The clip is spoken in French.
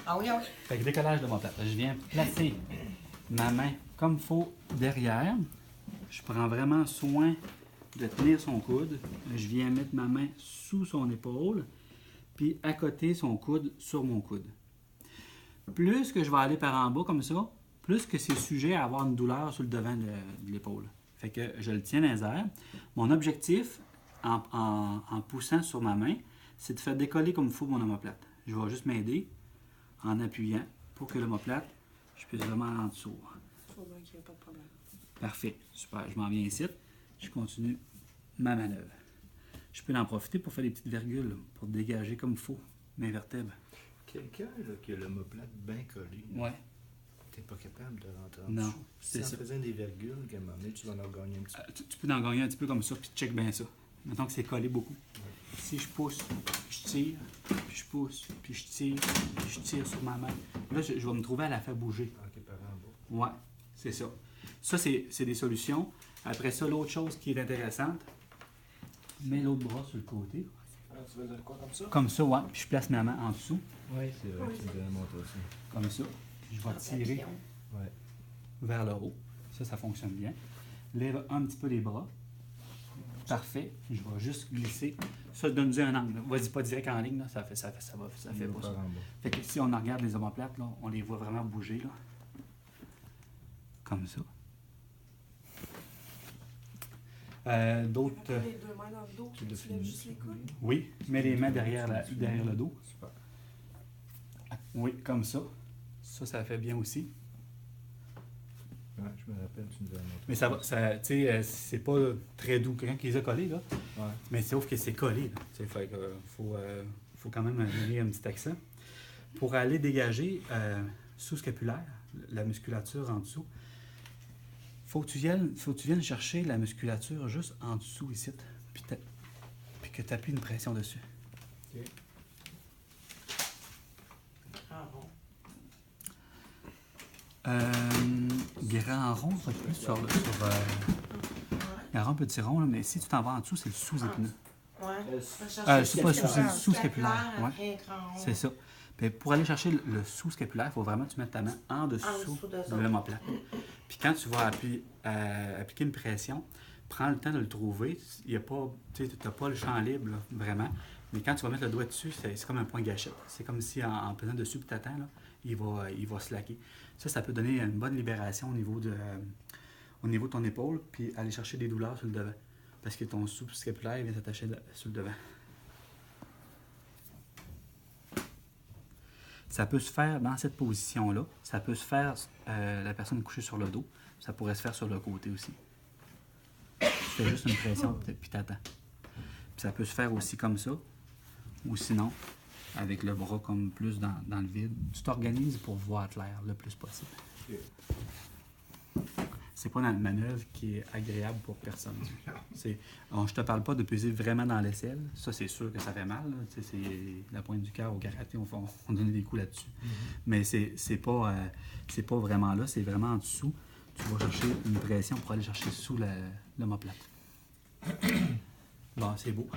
Ah oui, ah oui. Fait que décollage de l'omoplate. Je viens placer ma main comme il faut derrière. Je prends vraiment soin de tenir son coude. Je viens mettre ma main sous son épaule, puis à côté son coude sur mon coude. Plus que je vais aller par en bas comme ça, plus que c'est sujet à avoir une douleur sur le devant de l'épaule. Fait que je le tiens dans les airs. Mon objectif, en poussant sur ma main, c'est de faire décoller comme il faut mon omoplate. Je vais juste m'aider en appuyant pour que l'omoplate, je puisse vraiment aller en dessous. Faut bien qu'il n'y ait pas de problème. Parfait, super. Je m'en viens ici. Je continue ma manœuvre. Je peux en profiter pour faire des petites virgules, là, pour dégager comme il faut mes vertèbres. Quelqu'un qui a l'omoplate bien collé, Ouais. t'es pas capable de rentrer en Non, dessous. Si c'est en ça. faisant des virgules, qu'à un moment donné, tu vas en gagner un petit peu. Tu peux en gagner un petit peu comme ça, puis check bien ça. Mettons que c'est collé beaucoup. Si je pousse, je tire, puis je pousse, puis je tire, puis je tire sur ma main. Là, je vais me trouver à la faire bouger. Ok, par en bas. Ouais, c'est ça. Ça, c'est des solutions. Après ça, l'autre chose qui est intéressante, mets l'autre bras sur le côté. Alors, tu veux dire quoi comme ça? Comme ça, ouais. Puis je place ma main en dessous, Oui, c'est vrai, tu me devais montrer ça. comme ça. Je vais tirer Ouais. vers le haut. Ça fonctionne bien. Lève un petit peu les bras. Parfait. Je vais juste glisser. Ça, donne-nous un angle. Vas-y pas direct en ligne, là. Ça fait pas ça. Par en bas. Fait que si on en regarde les omoplates, là, on les voit vraiment bouger, là. Comme ça. D'autres... Les deux mains dans le dos, Tu l'as tu lèves fini. juste les coudes. Oui, mets les mains derrière le dos. Super. Oui, comme ça. Ça fait bien aussi. Ouais, je me rappelle, tu nous avais montré. Mais ça va, tu sais, c'est pas très doux quand ils ont collé, là. Ouais. Mais sauf que c'est collé, là. Tu sais, fait que, faut quand même donner un petit accent. Pour aller dégager sous-scapulaire, la musculature en dessous, faut que tu viennes chercher la musculature juste en dessous ici, puis que tu appuies une pression dessus. Ok. Ah bon. Grand rond, ça va être plus sur grand rond, petit rond, là, mais si tu t'en vas en dessous, c'est le sous-épineux. Ouais. C'est pas le sous-scapulaire. Ouais. Après, grand rond. C'est ça. Puis pour aller chercher le sous-scapulaire, il faut vraiment que tu mettes ta main en dessous dessous de de ça. l'omoplate. Puis quand tu vas appliquer une pression, prends le temps de le trouver. Tu n'as pas le champ libre, là, vraiment. Mais quand tu vas mettre le doigt dessus, c'est comme un point gâchette. C'est comme si en pesant dessus et t'attends, là, il va slacker. Ça peut donner une bonne libération au niveau de ton épaule, puis aller chercher des douleurs sur le devant. Parce que ton sous-scapulaire vient s'attacher sur le devant. Ça peut se faire dans cette position-là. Ça peut se faire la personne couchée sur le dos. Ça pourrait se faire sur le côté aussi. Tu fais juste une pression, puis t'attends. Puis ça peut se faire aussi comme ça. Ou sinon, avec le bras comme plus dans le vide. Tu t'organises pour voir clair le plus possible. Ok. C'est pas une manœuvre qui est agréable pour personne. Je te parle pas de peser vraiment dans l'aisselle. Ça, c'est sûr que ça fait mal. Là. C'est la pointe du cœur au karaté, on donne des coups là-dessus. Mais c'est pas vraiment là, c'est vraiment en dessous. Tu vas chercher une pression pour aller chercher sous l'omoplate. Bon, c'est beau.